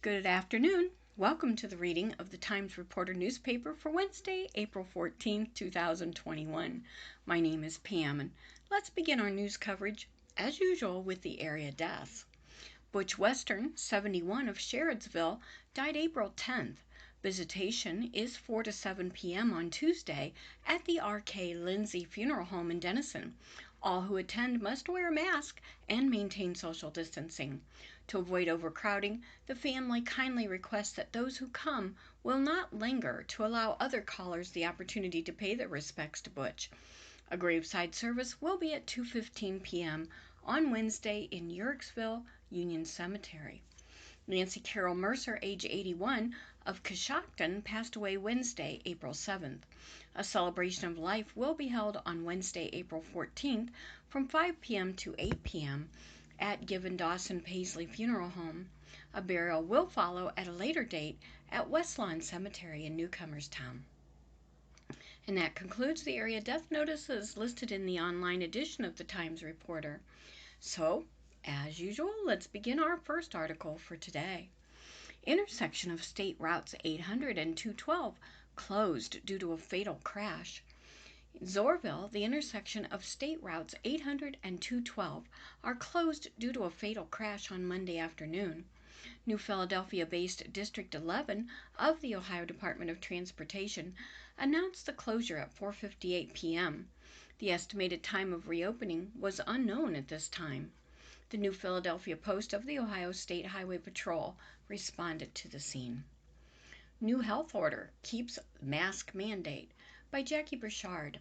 Good afternoon. Welcome to the reading of the Times Reporter newspaper for Wednesday, April 14th, 2021. My name is Pam, and let's begin our news coverage, as usual, with the area deaths. Butch Western, 71, of Sherrodsville, died April 10th. Visitation is 4 to 7 p.m. on Tuesday at the R.K. Lindsay Funeral Home in Denison. All who attend must wear a mask and maintain social distancing. To avoid overcrowding, the family kindly requests that those who come will not linger to allow other callers the opportunity to pay their respects to Butch. A graveside service will be at 2:15 p.m. on Wednesday in Yerkesville Union Cemetery. Nancy Carol Mercer, age 81, of Coshocton, passed away Wednesday, April 7th. A celebration of life will be held on Wednesday, April 14th from 5 p.m. to 8 p.m. at Given Dawson Paisley Funeral Home. A burial will follow at a later date at West Lawn Cemetery in Newcomerstown. And that concludes the area death notices listed in the online edition of the Times Reporter. So, as usual, let's begin our first article for today. Intersection of State Routes 800 and 212 closed due to a fatal crash. In Zoarville, the intersection of State Routes 800 and 212 are closed due to a fatal crash on Monday afternoon. New Philadelphia-based District 11 of the Ohio Department of Transportation announced the closure at 4:58 p.m. The estimated time of reopening was unknown at this time. The New Philadelphia Post of the Ohio State Highway Patrol responded to the scene. New health order keeps mask mandate by Jackie Burchard.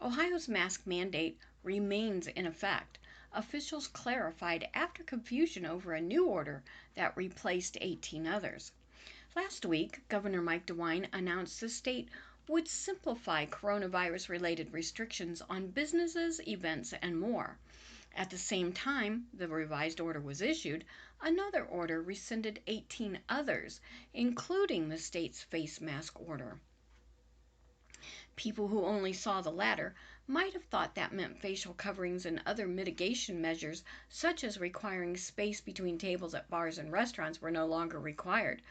Ohio's mask mandate remains in effect. Officials clarified after confusion over a new order that replaced 18 others. Last week, Governor Mike DeWine announced the state would simplify coronavirus-related restrictions on businesses, events, and more. At the same time the revised order was issued, another order rescinded 18 others, including the state's face mask order. People who only saw the latter might have thought that meant facial coverings and other mitigation measures, such as requiring space between tables at bars and restaurants, were no longer required.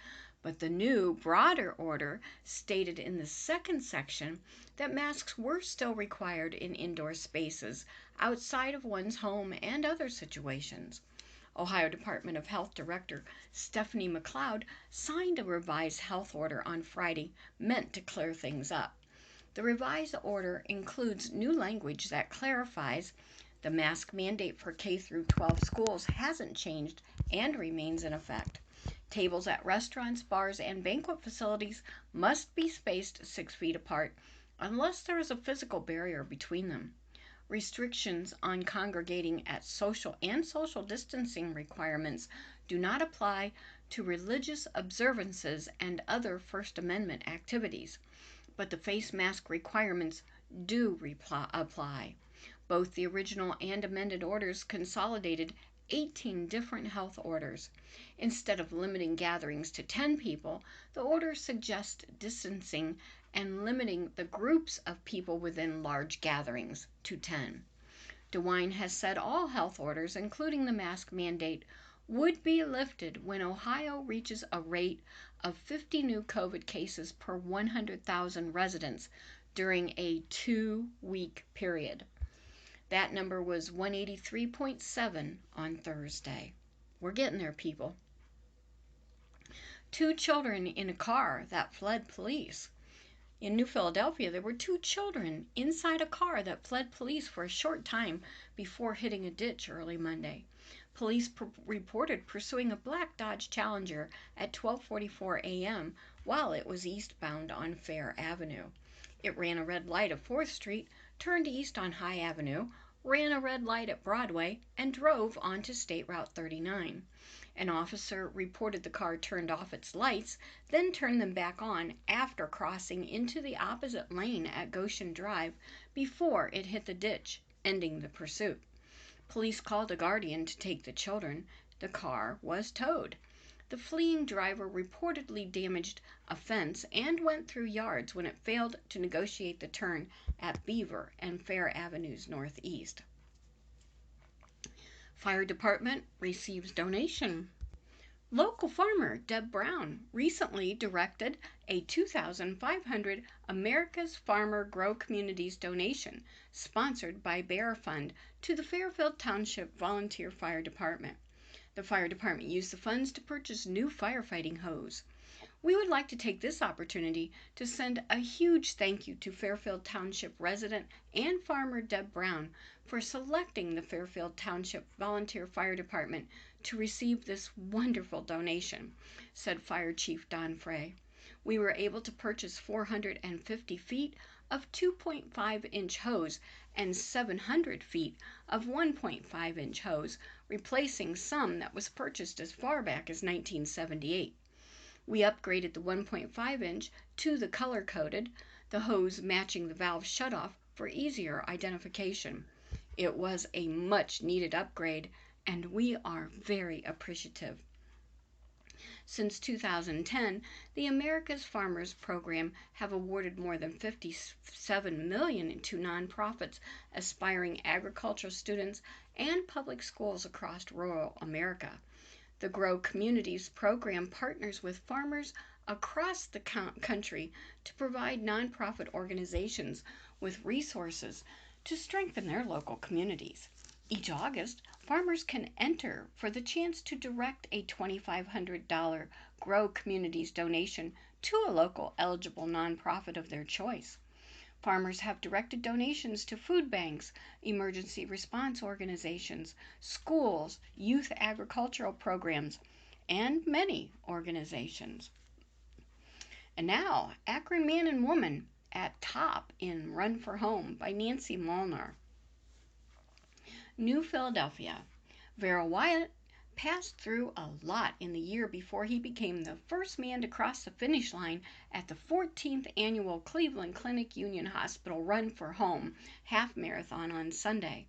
But the new, broader order stated in the second section that masks were still required in indoor spaces, outside of one's home, and other situations. Ohio Department of Health Director Stephanie McLeod signed a revised health order on Friday meant to clear things up. The revised order includes new language that clarifies the mask mandate for K-12 schools hasn't changed and remains in effect. Tables at restaurants, bars, and banquet facilities must be spaced 6 feet apart unless there is a physical barrier between them. Restrictions on congregating at social distancing requirements do not apply to religious observances and other First Amendment activities, but the face mask requirements do apply. Both the original and amended orders consolidated 18 different health orders. Instead of limiting gatherings to 10 people, the order suggests distancing and limiting the groups of people within large gatherings to 10. DeWine has said all health orders, including the mask mandate, would be lifted when Ohio reaches a rate of 50 new COVID cases per 100,000 residents during a 2-week period. That number was 183.7 on Thursday. We're getting there, people. 2 children in a car that fled police. In New Philadelphia, there were 2 children inside a car that fled police for a short time before hitting a ditch early Monday. Police reported pursuing a black Dodge Challenger at 12:44 a.m. while it was eastbound on Fair Avenue. It ran a red light at 4th Street, turned east on High Avenue, ran a red light at Broadway, and drove onto State Route 39. An officer reported the car turned off its lights, then turned them back on after crossing into the opposite lane at Goshen Drive before it hit the ditch, ending the pursuit. Police called a guardian to take the children. The car was towed. The fleeing driver reportedly damaged a fence and went through yards when it failed to negotiate the turn at Beaver and Fair Avenues Northeast. Fire department receives donation. Local farmer Deb Brown recently directed a 2,500 America's Farmer Grow Communities donation, sponsored by Bear Fund, to the Fairfield Township Volunteer Fire Department. The fire department used the funds to purchase new firefighting hose. We would like to take this opportunity to send a huge thank you to Fairfield Township resident and farmer Deb Brown for selecting the Fairfield Township Volunteer Fire Department to receive this wonderful donation, said Fire Chief Don Frey. We were able to purchase 450 feet of 2.5-inch hose and 700 feet of 1.5-inch hose, replacing some that was purchased as far back as 1978. We upgraded the 1.5-inch to the color-coded, the hose matching the valve shutoff for easier identification. It was a much-needed upgrade, and we are very appreciative. Since 2010, the America's Farmers Program have awarded more than $57 million to nonprofits, aspiring agricultural students, and public schools across rural America. The Grow Communities program partners with farmers across the country to provide nonprofit organizations with resources to strengthen their local communities. Each August, farmers can enter for the chance to direct a $2,500 Grow Communities donation to a local eligible nonprofit of their choice. Farmers have directed donations to food banks, emergency response organizations, schools, youth agricultural programs, and many organizations. And now, Akron Man and Woman at top in Run for Home by Nancy Molnar. New Philadelphia. Verrill Wyatt passed through a lot in the year before he became the first man to cross the finish line at the 14th annual Cleveland Clinic Union Hospital Run for Home half marathon on Sunday.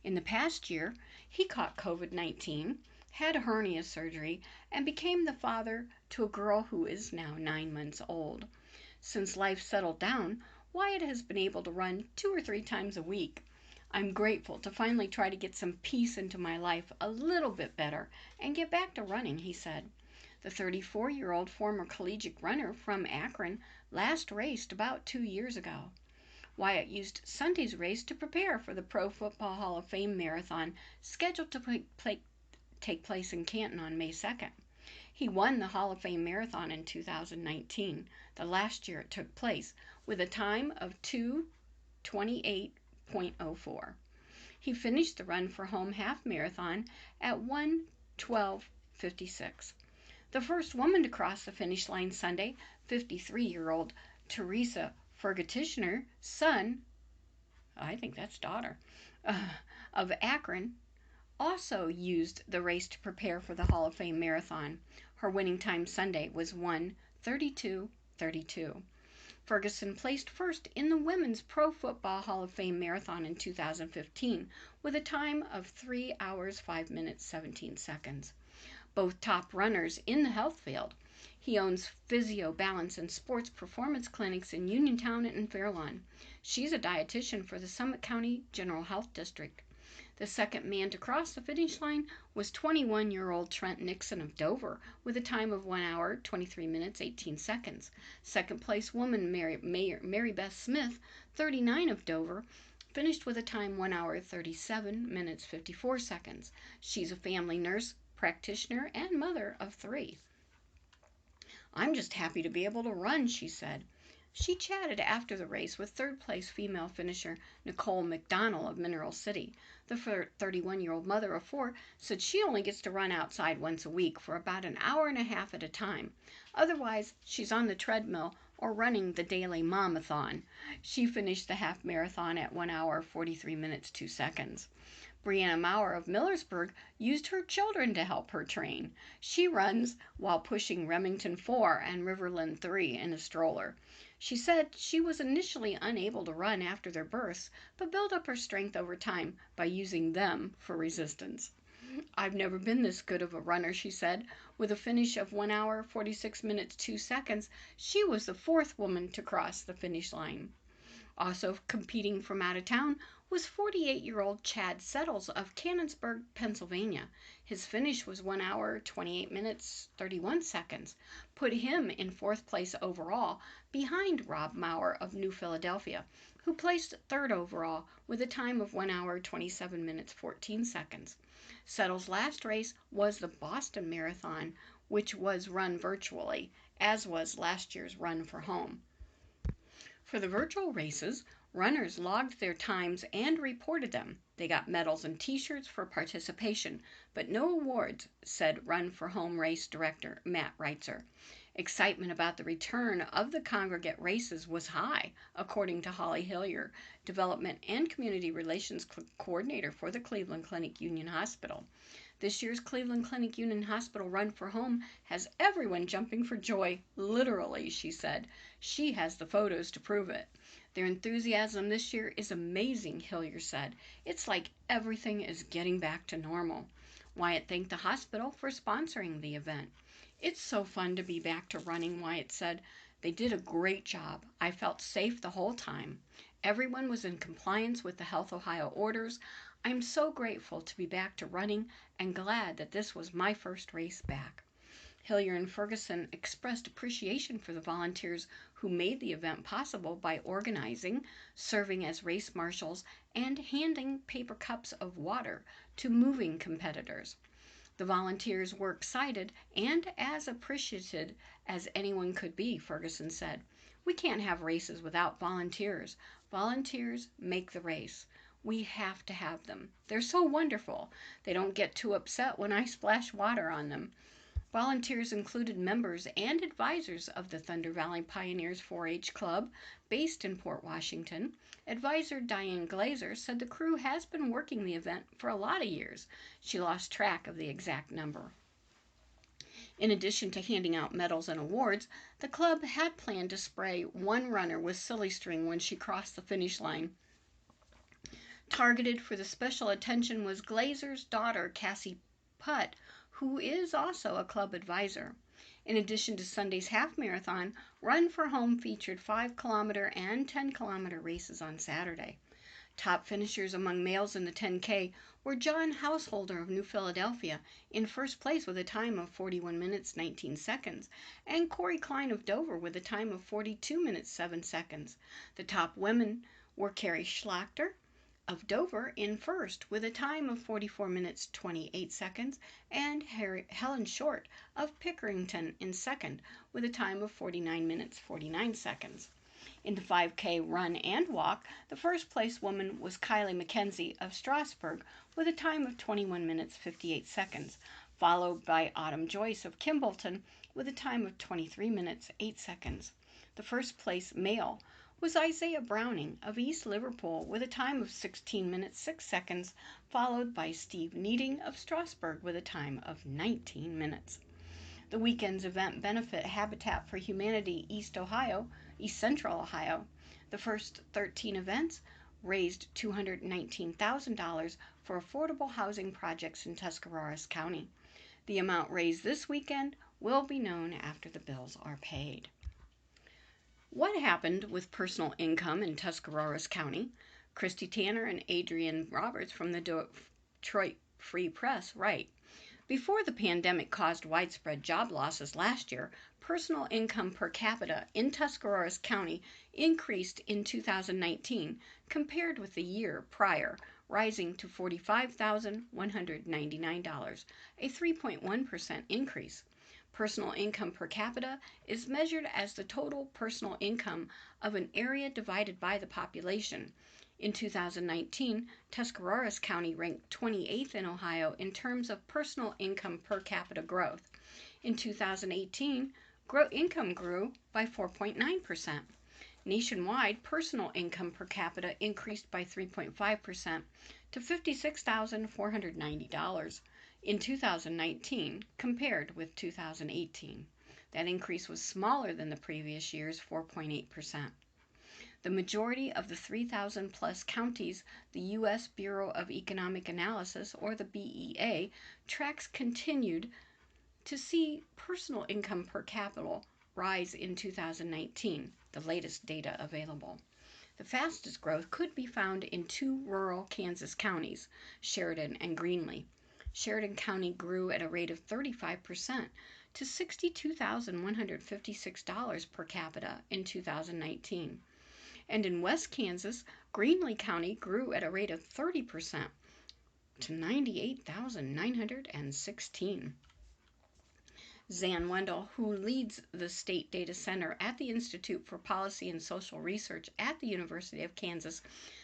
In the past year, he caught COVID-19, had hernia surgery, and became the father to a girl who is now 9 months old. Since life settled down, Wyatt has been able to run 2 or 3 times a week. I'm grateful to finally try to get some peace into my life a little bit better and get back to running, he said. The 34-year-old former collegiate runner from Akron last raced about 2 years ago. Wyatt used Sunday's race to prepare for the Pro Football Hall of Fame marathon scheduled to take place in Canton on May 2nd. He won the Hall of Fame marathon in 2019, the last year it took place, with a time of 2:28.04. He finished the Run for Home half marathon at 1:12:56. The first woman to cross the finish line Sunday, 53-year-old Teresa Fergitishner, daughter, of Akron, also used the race to prepare for the Hall of Fame marathon. Her winning time Sunday was 1:32:32. Ferguson placed first in the Women's Pro Football Hall of Fame Marathon in 2015 with a time of 3 hours, 5 minutes, 17 seconds. Both top runners in the health field. He owns Physio Balance and Sports Performance Clinics in Uniontown and Fairlawn. She's a dietitian for the Summit County General Health District. The second man to cross the finish line was 21-year-old Trent Nixon of Dover with a time of 1 hour, 23 minutes, 18 seconds. Second place woman Mary Beth Smith, 39 of Dover, finished with a time 1 hour, 37 minutes, 54 seconds. She's a family nurse, practitioner, and mother of 3. I'm just happy to be able to run, she said. She chatted after the race with third-place female finisher Nicole McDonald of Mineral City. The 31-year-old mother of 4 said she only gets to run outside once a week for about an hour and a half at a time. Otherwise, she's on the treadmill or running the daily mom-a-thon. She finished the half marathon at 1 hour, 43 minutes, 2 seconds. Brianna Maurer of Millersburg used her children to help her train. She runs while pushing Remington 4 and Riverland 3 in a stroller. She said she was initially unable to run after their births, but built up her strength over time by using them for resistance. I've never been this good of a runner, she said. With a finish of 1 hour, 46 minutes, 2 seconds, she was the 4th woman to cross the finish line. Also competing from out of town was 48-year-old Chad Settles of Canonsburg, Pennsylvania. His finish was 1 hour, 28 minutes, 31 seconds, put him in fourth place overall, behind Rob Maurer of New Philadelphia, who placed third overall with a time of 1 hour, 27 minutes, 14 seconds. Settles' last race was the Boston Marathon, which was run virtually, as was last year's Run for Home. For the virtual races, runners logged their times and reported them. They got medals and t-shirts for participation, but no awards, said Run for Home race director Matt Reitzer. Excitement about the return of the congregate races was high, according to Holly Hillier, Development and Community Relations Coordinator for the Cleveland Clinic Union Hospital. This year's Cleveland Clinic Union Hospital Run for Home has everyone jumping for joy, literally, she said. She has the photos to prove it. Their enthusiasm this year is amazing, Hillier said. It's like everything is getting back to normal. Wyatt thanked the hospital for sponsoring the event. It's so fun to be back to running, Wyatt said. They did a great job. I felt safe the whole time. Everyone was in compliance with the Health Ohio orders. I'm so grateful to be back to running and glad that this was my first race back. Hillier and Ferguson expressed appreciation for the volunteers who made the event possible by organizing, serving as race marshals, and handing paper cups of water to moving competitors. The volunteers were excited and as appreciative as anyone could be, Ferguson said. We can't have races without volunteers. Volunteers make the race. We have to have them. They're so wonderful. They don't get too upset when I splash water on them. Volunteers included members and advisors of the Thunder Valley Pioneers 4-H Club, based in Port Washington. Advisor Diane Glazer said the crew has been working the event for a lot of years. She lost track of the exact number. In addition to handing out medals and awards, the club had planned to spray one runner with silly string when she crossed the finish line. Targeted for the special attention was Glazer's daughter, Cassie Putt, who is also a club advisor. In addition to Sunday's half marathon, Run for Home featured 5-kilometer and 10-kilometer races on Saturday. Top finishers among males in the 10K were John Householder of New Philadelphia in first place with a time of 41 minutes 19 seconds, and Corey Klein of Dover with a time of 42 minutes 7 seconds. The top women were Carrie Schlachter of Dover in first with a time of 44 minutes 28 seconds, and Helen Short of Pickerington in second with a time of 49 minutes 49 seconds. In the 5K run and walk, the first place woman was Kylie McKenzie of Strasburg with a time of 21 minutes 58 seconds, followed by Autumn Joyce of Kimballton with a time of 23 minutes 8 seconds. The first place male was Isaiah Browning of East Liverpool with a time of 16 minutes 6 seconds, followed by Steve Needing of Strasburg with a time of 19 minutes. The weekend's event benefit Habitat for Humanity East Central Ohio. The first 13 events raised $219,000 for affordable housing projects in Tuscarawas County. The amount raised this weekend will be known after the bills are paid. What happened with personal income in Tuscarawas County? Christy Tanner and Adrian Roberts from the Detroit Free Press write, before the pandemic caused widespread job losses last year, personal income per capita in Tuscarawas County increased in 2019 compared with the year prior, rising to $45,199, a 3.1% increase. Personal income per capita is measured as the total personal income of an area divided by the population. In 2019, Tuscarawas County ranked 28th in Ohio in terms of personal income per capita growth. In 2018, income grew by 4.9%. Nationwide, personal income per capita increased by 3.5% to $56,490 in 2019 compared with 2018. That increase was smaller than the previous year's 4.8%. The majority of the 3,000 plus counties the U.S. Bureau of Economic Analysis, or the BEA, tracks continued to see personal income per capita rise in 2019, the latest data available. The fastest growth could be found in two rural Kansas counties, Sheridan and Greenlee. Sheridan County grew at a rate of 35% to $62,156 per capita in 2019. And in West Kansas, Greenlee County grew at a rate of 30% to $98,916. Zan Wendell, who leads the State Data Center at the Institute for Policy and Social Research at the University of Kansas,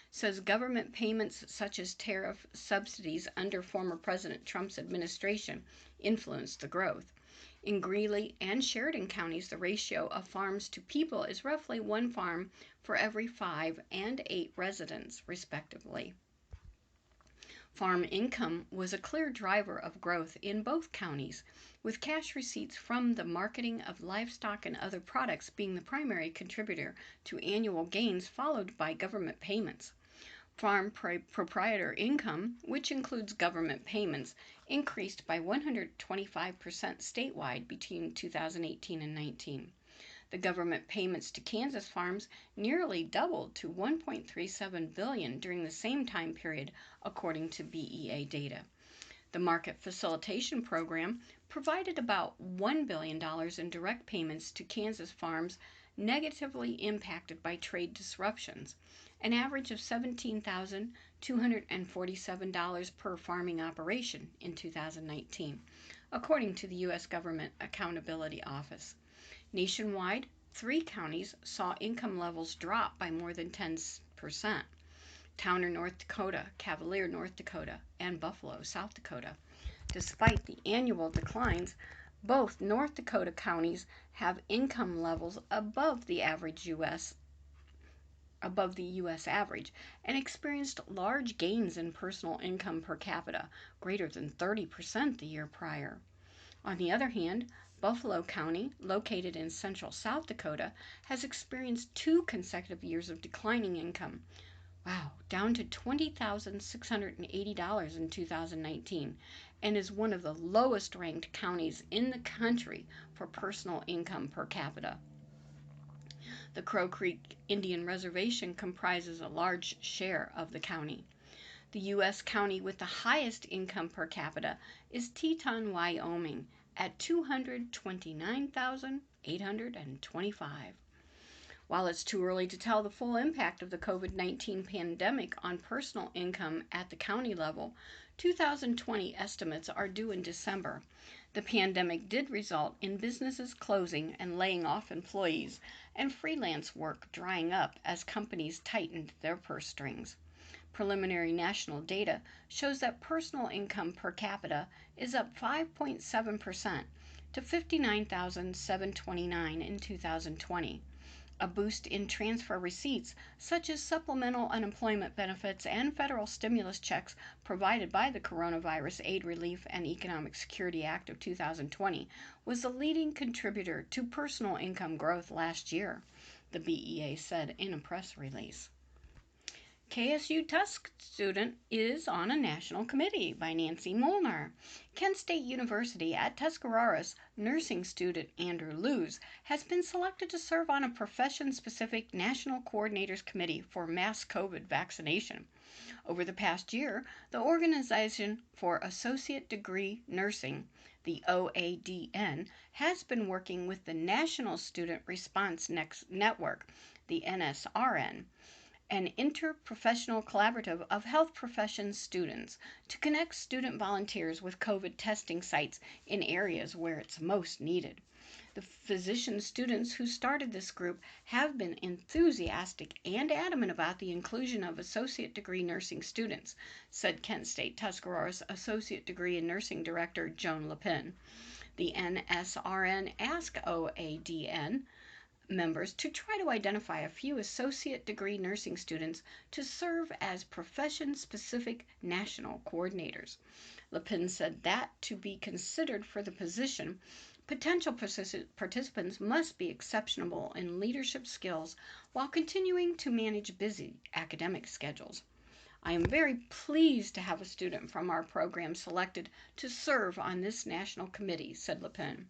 says government payments such as tariff subsidies under former President Trump's administration influenced the growth. In Greeley and Sheridan counties, the ratio of farms to people is roughly one farm for every 5 and 8 residents, respectively. Farm income was a clear driver of growth in both counties, with cash receipts from the marketing of livestock and other products being the primary contributor to annual gains, followed by government payments. Farm proprietor income, which includes government payments, increased by 125% statewide between 2018 and 19. The government payments to Kansas farms nearly doubled to $1.37 billion during the same time period, according to BEA data. The Market Facilitation Program provided about $1 billion in direct payments to Kansas farms negatively impacted by trade disruptions, an average of $17,247 per farming operation in 2019, according to the U.S. Government Accountability Office. Nationwide, 3 counties saw income levels drop by more than 10%. Towner, North Dakota, Cavalier, North Dakota, and Buffalo, South Dakota. Despite the annual declines, both North Dakota counties have income levels above the U.S. average and experienced large gains in personal income per capita, greater than 30% the year prior. On the other hand, Buffalo County, located in central South Dakota, has experienced 2 consecutive years of declining income. Down to $20,680 in 2019, and is one of the lowest ranked counties in the country for personal income per capita. The Crow Creek Indian Reservation comprises a large share of the county. The U.S. county with the highest income per capita is Teton, Wyoming, at $229,825. While it's too early to tell the full impact of the COVID-19 pandemic on personal income at the county level, 2020 estimates are due in December. The pandemic did result in businesses closing and laying off employees, and freelance work drying up as companies tightened their purse strings. Preliminary national data shows that personal income per capita is up 5.7% to $59,729 in 2020. A boost in transfer receipts, such as supplemental unemployment benefits and federal stimulus checks provided by the Coronavirus Aid, Relief, and Economic Security Act of 2020, was the leading contributor to personal income growth last year, the BEA said in a press release. KSU Tusk student is on a national committee by Nancy Molnar. Kent State University at Tuscarawas nursing student Andrew Luz has been selected to serve on a profession-specific National Coordinators Committee for mass COVID vaccination. Over the past year, the Organization for Associate Degree Nursing, the OADN, has been working with the National Student Response Network, the NSRN, an interprofessional collaborative of health professions students, to connect student volunteers with COVID testing sites in areas where it's most needed. The physician students who started this group have been enthusiastic and adamant about the inclusion of associate degree nursing students, said Kent State Tuscarawas Associate Degree in Nursing Director Joan Lepin. The NSRN asked OADN members to try to identify a few associate degree nursing students to serve as profession-specific national coordinators. Lepin said that to be considered for the position, potential participants must be exceptional in leadership skills while continuing to manage busy academic schedules. I am very pleased to have a student from our program selected to serve on this national committee, said Lepin.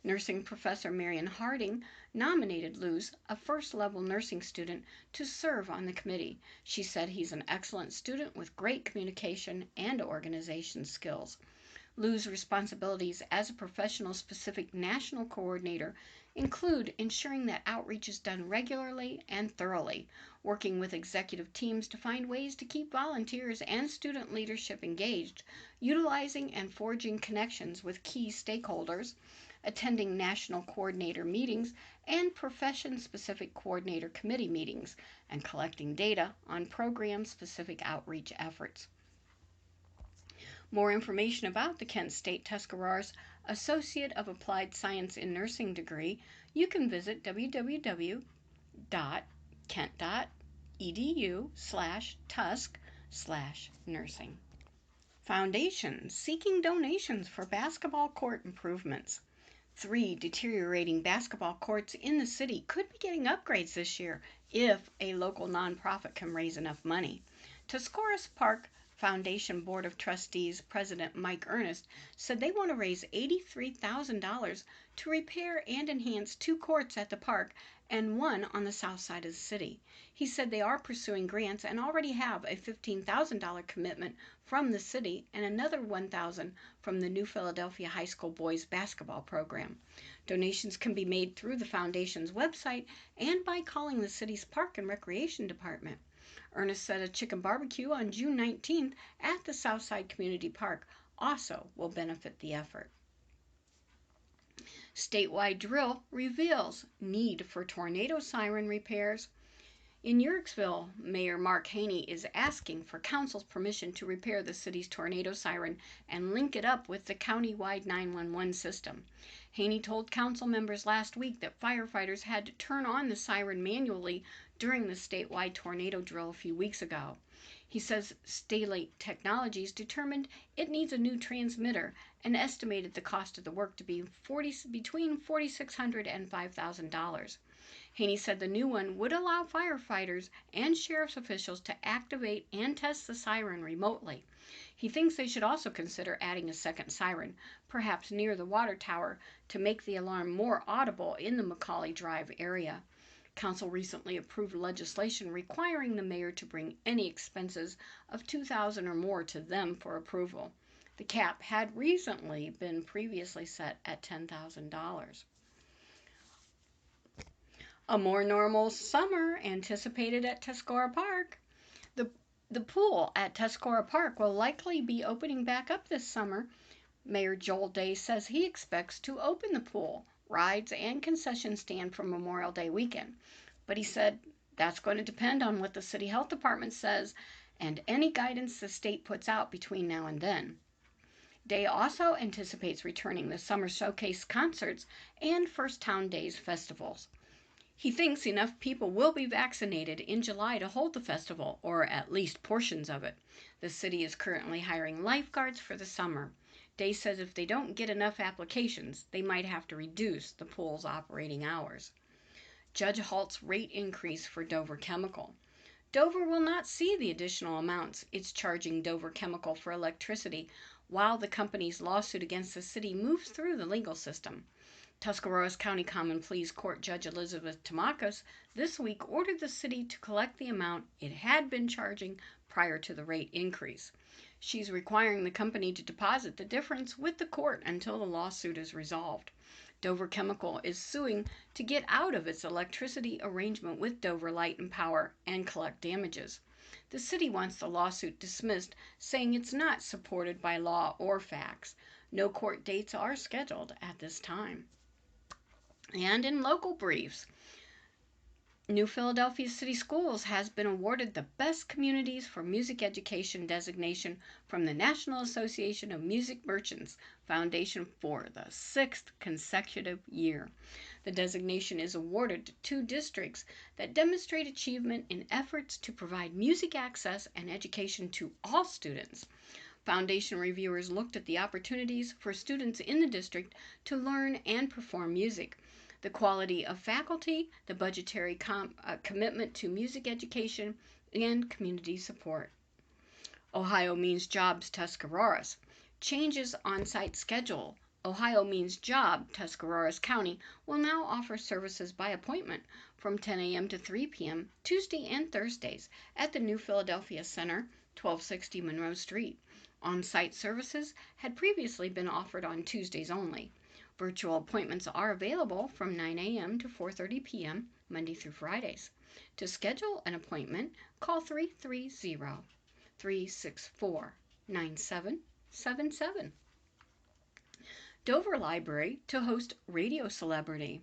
Nursing professor Marion Harding nominated Luz, a first-level nursing student, to serve on the committee. She said he's an excellent student with great communication and organization skills. Luz's responsibilities as a professional specific national coordinator include ensuring that outreach is done regularly and thoroughly, working with executive teams to find ways to keep volunteers and student leadership engaged, utilizing and forging connections with key stakeholders, attending national coordinator meetings and profession-specific coordinator committee meetings, and collecting data on program-specific outreach efforts. More information about the Kent State Tuscarawas Associate of Applied Science in Nursing degree, you can visit www.kent.edu/tusk/nursing. Foundation seeking donations for basketball court improvements. 3 deteriorating basketball courts in the city could be getting upgrades this year if a local nonprofit can raise enough money. Tuscarawas Park Foundation Board of Trustees President Mike Ernest said they want to raise $83,000 to repair and enhance 2 courts at the park and 1 on the south side of the city. He said they are pursuing grants and already have a $15,000 commitment from the city and another $1,000 from the New Philadelphia High School boys basketball program. Donations can be made through the foundation's website and by calling the city's Park and Recreation Department. Ernest said a chicken barbecue on June 19th at the Southside Community Park also will benefit the effort. Statewide drill reveals need for tornado siren repairs. In Yerkesville, Mayor Mark Haney is asking for council's permission to repair the city's tornado siren and link it up with the county-wide 911 system. Haney told council members last week that firefighters had to turn on the siren manually during the statewide tornado drill a few weeks ago. He says Stay-Late Technologies determined it needs a new transmitter and estimated the cost of the work to be between $4,600 and $5,000. Haney said the new one would allow firefighters and sheriff's officials to activate and test the siren remotely. He thinks they should also consider adding a second siren, perhaps near the water tower, to make the alarm more audible in the Macaulay Drive area. Council recently approved legislation requiring the mayor to bring any expenses of $2,000 or more to them for approval. The cap had recently been previously set at $10,000. A more normal summer anticipated at Tuscarora Park. The pool at Tuscarora Park will likely be opening back up this summer. Mayor Joel Day says he expects to open the pool, rides, and concession stand for Memorial Day weekend. But he said that's going to depend on what the city health department says and any guidance the state puts out between now and then. Day also anticipates returning the summer showcase concerts and First Town Days festivals. He thinks enough people will be vaccinated in July to hold the festival, or at least portions of it. The city is currently hiring lifeguards for the summer. Day says if they don't get enough applications, they might have to reduce the pool's operating hours. Judge halts rate increase for Dover Chemical. Dover will not see the additional amounts it's charging Dover Chemical for electricity while the company's lawsuit against the city moves through the legal system. Tuscarawas County Common Pleas Court Judge Elizabeth Tamakos this week ordered the city to collect the amount it had been charging prior to the rate increase. She's requiring the company to deposit the difference with the court until the lawsuit is resolved. Dover Chemical is suing to get out of its electricity arrangement with Dover Light and Power and collect damages. The city wants the lawsuit dismissed, saying it's not supported by law or facts. No court dates are scheduled at this time. And in local briefs, New Philadelphia City Schools has been awarded the Best Communities for Music Education designation from the National Association of Music Merchants Foundation for the 6th consecutive year. The designation is awarded to 2 districts that demonstrate achievement in efforts to provide music access and education to all students. Foundation reviewers looked at the opportunities for students in the district to learn and perform music, the quality of faculty, the budgetary commitment to music education, and community support. Ohio Means Jobs Tuscarawas changes on-site schedule Ohio Means Job, Tuscarawas County, will now offer services by appointment from 10 a.m. to 3 p.m. Tuesday and Thursdays at the New Philadelphia Center, 1260 Monroe Street. On-site services had previously been offered on Tuesdays only. Virtual appointments are available from 9 a.m. to 4:30 p.m. Monday through Fridays. To schedule an appointment, call 330-364-9777. Dover Library to host Radio Celebrity.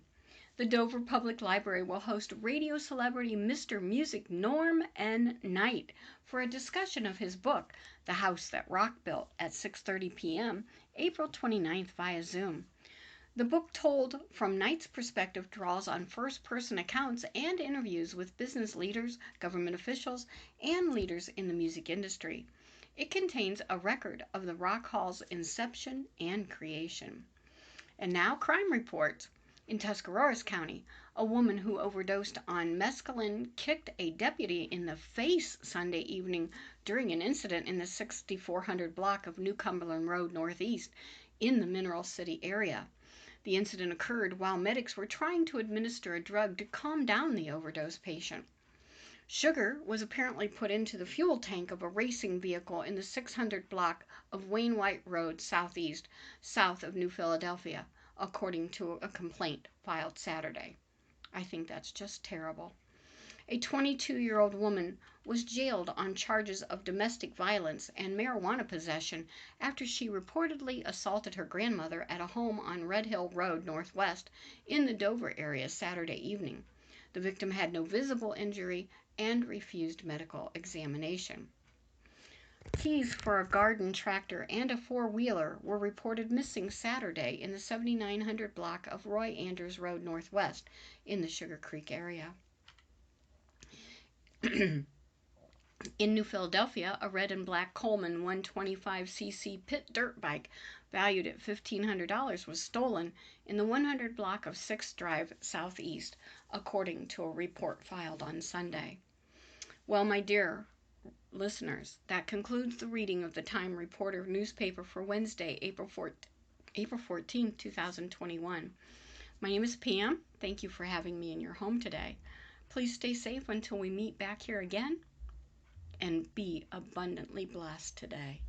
The Dover Public Library will host radio celebrity Mr. Music Norm N. Knight for a discussion of his book, The House That Rock Built, at 6:30 p.m. April 29th via Zoom. The book, told from Knight's perspective, draws on first-person accounts and interviews with business leaders, government officials, and leaders in the music industry. It contains a record of the Rock Hall's inception and creation. And now, crime reports. In Tuscarawas County, a woman who overdosed on mescaline kicked a deputy in the face Sunday evening during an incident in the 6400 block of New Cumberland Road Northeast in the Mineral City area. The incident occurred while medics were trying to administer a drug to calm down the overdose patient. Sugar was apparently put into the fuel tank of a racing vehicle in the 600 block of Wainwright Road Southeast, south of New Philadelphia, according to a complaint filed Saturday. I think that's just terrible. A 22-year-old woman was jailed on charges of domestic violence and marijuana possession after she reportedly assaulted her grandmother at a home on Red Hill Road Northwest in the Dover area Saturday evening. The victim had no visible injury and refused medical examination. Keys for a garden tractor and a four-wheeler were reported missing Saturday in the 7900 block of Roy Andrews Road Northwest in the Sugar Creek area. In New Philadelphia, a red and black Coleman 125cc pit dirt bike valued at $1,500 was stolen in the 100 block of 6th Drive Southeast, according to a report filed on Sunday. Well, my dear listeners, that concludes the reading of the Time Reporter newspaper for Wednesday, April 14, 2021. My name is Pam. Thank you for having me in your home today. Please stay safe until we meet back here again, and be abundantly blessed today.